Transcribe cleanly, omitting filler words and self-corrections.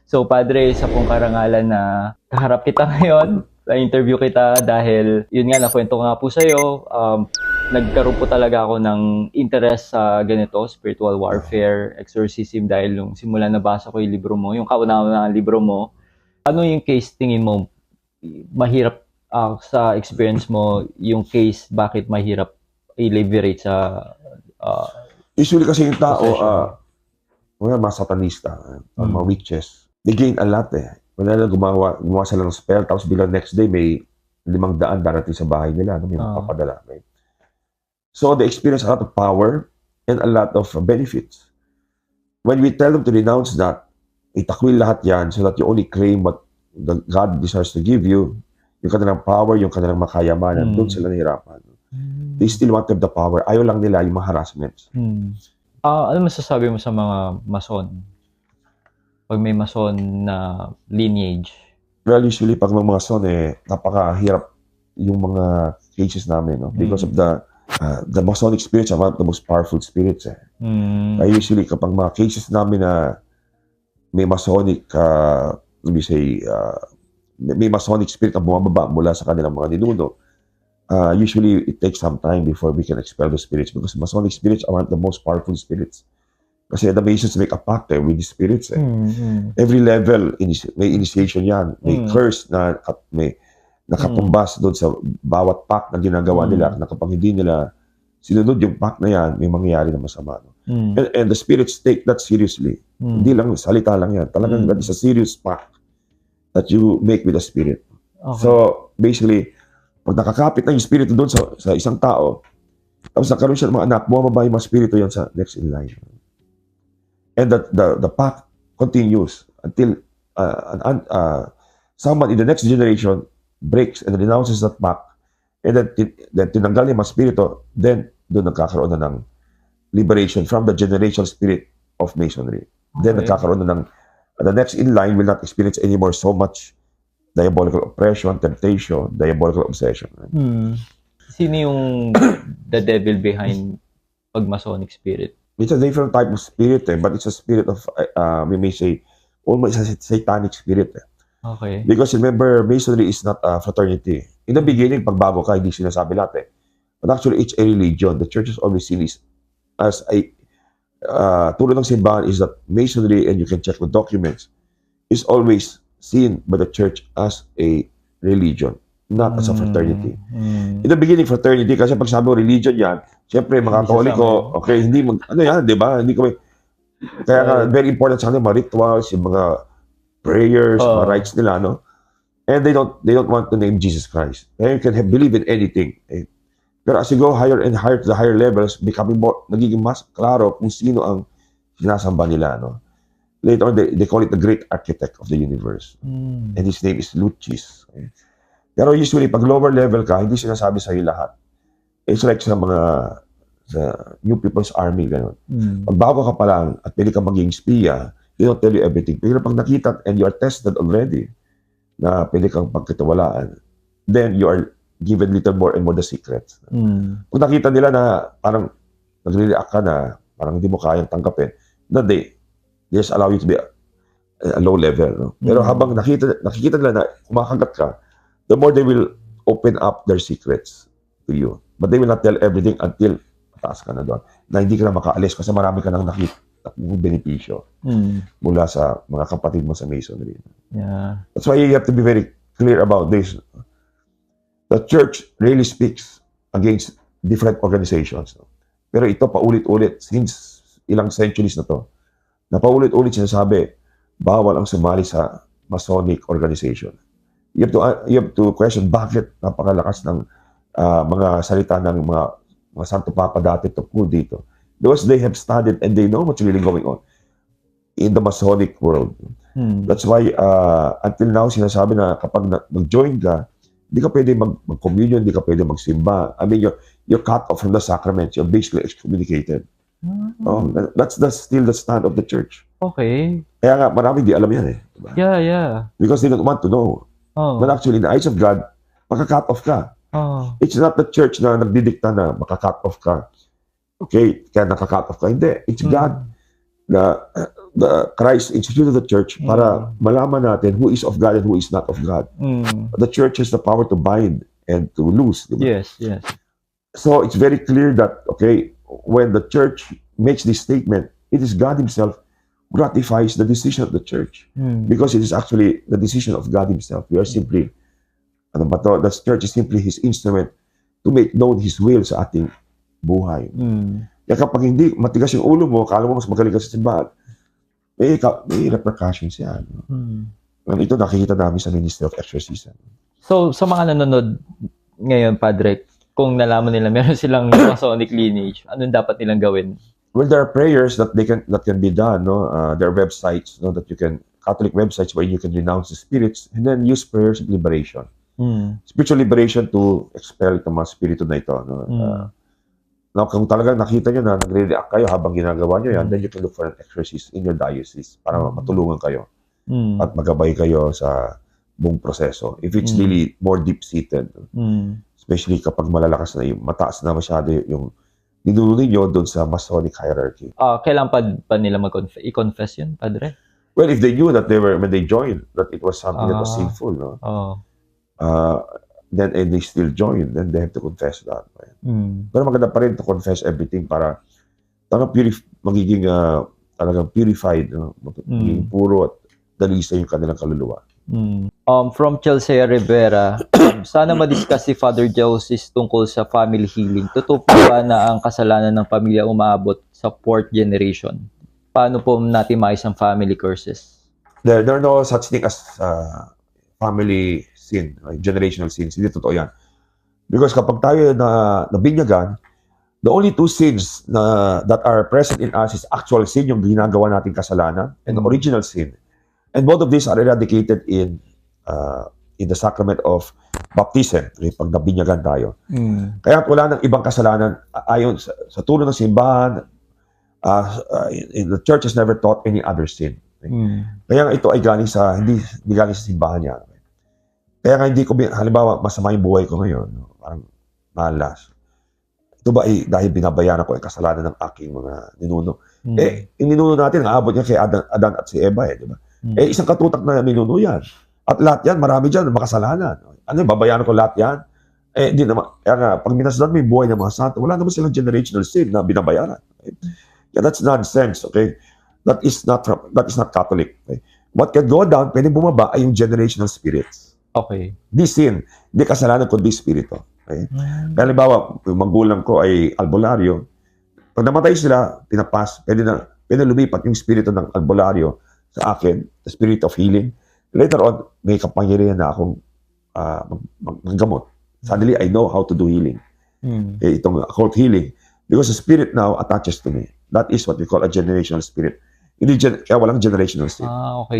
So, Padre, isa pong karangalan na kaharap kita ngayon. Na-interview kita dahil, yun nga, nakwento ko nga po sa'yo, nagkaroon po talaga ako ng interest sa ganito, spiritual warfare, exorcism, dahil nung simula nabasa ko yung libro mo, yung kauna-una libro mo, ano yung case tingin mo, mahirap sa experience mo, yung case bakit mahirap i-liberate sa Usually kasi yung tao, possession? mga satanista, mga witches, they gain a lot eh. Wala na gumawa sila ng spell, tapos bilang next day may 500 darating sa bahay nila, may mapapadala. Right? So they experience a lot of power and a lot of benefits. When we tell them to renounce that, itakwil lahat yan so that you only claim what God desires to give you, yung kanilang power, yung kanilang makayamanan, doon sila nahirapan. They still want to have the power. Ayaw lang nila yung mga harassments. Ano masasabi mo sa mga mason? Pag may mason na lineage? Well, usually pag mga son, napakahirap yung mga cases namin, no? Because of the Masonic spirits are one of the most powerful spirits. Kaya usually kapag mga cases namin na may Masonic, may Masonic spirit na bumababa mula sa kanilang mga ninuno, usually it takes some time before we can expel the spirits because Masonic spirits are one of the most powerful spirits. Kasi the Masons make a pact with the spirits. Every level, may initiation yan. May curse na may nakatumbas doon sa bawat pact na ginagawa nila na kapag hindi nila sinunod yung pact na yan, may mangyayari na masama. And the spirits take that seriously. Hindi lang, salita lang yan. Talagang that is a serious pact that you make with the spirit. Okay. So, basically, pag nakakapit na yung spirito doon sa isang tao, tapos nakaroon siya ng mga anak, bumababa yung mga spirito yan sa next in line. And the pact continues until someone in the next generation breaks and renounces that pact, and then tinanggal yung mga spirito, then doon nagkakaroon na ng liberation from the generational spirit of Masonry. Then nagkakaroon na ng, the next in line will not experience anymore so much diabolical oppression, temptation, diabolical obsession. Sino yung the devil behind pag-Masonic spirit? It's a different type of spirit, but it's a spirit of, we may say, almost a satanic spirit. Okay. Because remember, Masonry is not a fraternity. In the beginning, pag bago ka, hindi sinasabi lahat. But actually, it's a religion. The church has always seen it as a, tulad ng simbahan is that Masonry, and you can check the documents, is always seen by the church as a religion, not as a fraternity. In the beginning, fraternity, kasi pag sabi mo religion yan, siyempre, mga Katoliko, okay, hindi ano yan, di ba? Hindi kami, kaya nga, very important sa kanila, mga rituals, yung mga prayers, mga rites nila, no? And they don't want to name Jesus Christ. And you can believe in anything. Pero as you go higher and higher to the higher levels, nagiging mas klaro kung sino ang sinasamba nila, no? Later on, they call it the great architect of the universe. And his name is Lucis. Okay? Pero usually, pag lower level ka, hindi sinasabi sa'yo lahat. It's like sa New People's Army, gano'n. Pag bago ka pa lang at pwede ka maging spiya, they don't tell you everything. Pero pag nakita and you are tested already, na pwede kang pagkatiwalaan, then you are given little more and more the secrets. Kung nakita nila na parang nagre-react ka na, parang hindi mo kayang tanggapin, then they just allow you to be a low level. No? Pero habang nakikita nila na kumakagat ka, the more they will open up their secrets to you. But they will not tell everything until mataas ka na doon. Na hindi ka na makaalis kasi marami ka nang nakita benepisyo mula sa mga kapatid mo sa Masonry. Yeah. That's why you have to be very clear about this. The church really speaks against different organizations. Pero ito paulit-ulit since ilang centuries na to. Na paulit-ulit sinasabi, bawal ang sumali sa Masonic organization. You have to question bakit napakalakas ng mga salita ng mga Santo Papa dati tungkol dito. Because they have studied and they know what's really going on in the Masonic world. That's why until now sinasabi na kapag nag-join ka, hindi ka pwede mag-communion, hindi ka pwede magsimba. I mean, you're cut off from the sacraments. You're basically excommunicated. That's still the stand of the church. Okay. Kaya nga, marami di alam yan Diba? Yeah. Because they don't want to know. But actually, in the eyes of God, maka-cut off ka. It's not the church na nagdidikta na maka-cut off ka. Okay, kaya naka-cut off ka. Hindi. It's God na the Christ instituted the church para malaman natin who is of God and who is not of God. The church has the power to bind and to loose. Diba? Yes, yes. So it's very clear that, okay, when the church makes this statement, it is God himself who ratifies the decision of the church. Because it is actually the decision of God himself. We are simply, the church is simply his instrument to make known his will sa ating buhay. Kaya kapag hindi matigas yung ulo mo, kala mo mas magaling ka sa simbahan, may repercussions yan. Ito nakikita namin sa Ministry of Exorcism. So, sa mga nanonood ngayon, Padre, kung nalaman nila meron silang Masonic lineage, anong dapat nilang gawin? Well, there are prayers that can be done. No, there are websites, no, that you can Catholic websites where you can renounce the spirits and then use prayers of liberation, spiritual liberation to expel itong mga spirito na ito. No, now, kung talagang nakita nyo na nagre-react kayo habang ginagawa nyo yan, then you can look for an exorcist in your diocese para matulungan kayo at magabay kayo sa buong proseso. If it's really more deep-seated, especially kapag malalakas na yung mataas na masyado yung ninuno ninyo doon sa Masonic hierarchy. Kailan pa nila i-confess yun, Padre? Well, if they knew that when they joined, that it was something that was sinful, no? Then and they still join, then they have to confess that. Pero maganda pa rin to confess everything para magiging talagang purified, no? Magiging puro at dalisay yung kanilang kaluluwa. From Chelsea Rivera, sana ma-discuss si Father Joses tungkol sa family healing. Totoo po ba na ang kasalanan ng pamilya umaabot sa 4th generation? Paano po natin maayos ang family curses? There are no such thing as family sin, generational sins. Hindi totoo yan. Because kapag tayo nabinyagan, the only two sins that are present in us is actual sin, yung ginagawa nating kasalanan, and original sin. And both of these are eradicated in the sacrament of baptism, pag nabinyagan tayo. Kaya wala nang ibang kasalanan ayon sa turo ng simbahan. The church has never taught any other sin. Kaya ito ay galing hindi galing sa simbahan niya. Kaya nga hindi ko, halimbawa, masama yung buhay ko ngayon, parang malas. Ito ba ay dahil binabayaran ko ang kasalanan ng aking mga ninuno? Yung ninuno natin, naabot niya kay Adan at si Eva, di ba? Isang katutak na ninuno yan. At lahat yan, marami dyan, makasalanan. Ano, babayaran ko lahat yan? Hindi naman. Kaya nga, pag minasdan mo yung buhay ng mga santo, wala naman silang generational sin na binabayaran. Yeah, that's nonsense, okay? That is not Catholic. Okay? What can go down, pwede bumaba ay yung generational spirits. Okay. Di sin, di kasalanan kundi spirito. Okay? Kaya halimbawa, yung magulang ko ay albularyo. Pag namatay sila, tinapas, pwede lumipat yung spirito ng albularyo sa akin, the spirit of healing. Later on, may kapangyarihan na akong maggamot. Suddenly, I know how to do healing. Itong occult healing. Because the spirit now attaches to me. That is what we call a generational spirit. Kaya walang generational sin. Okay.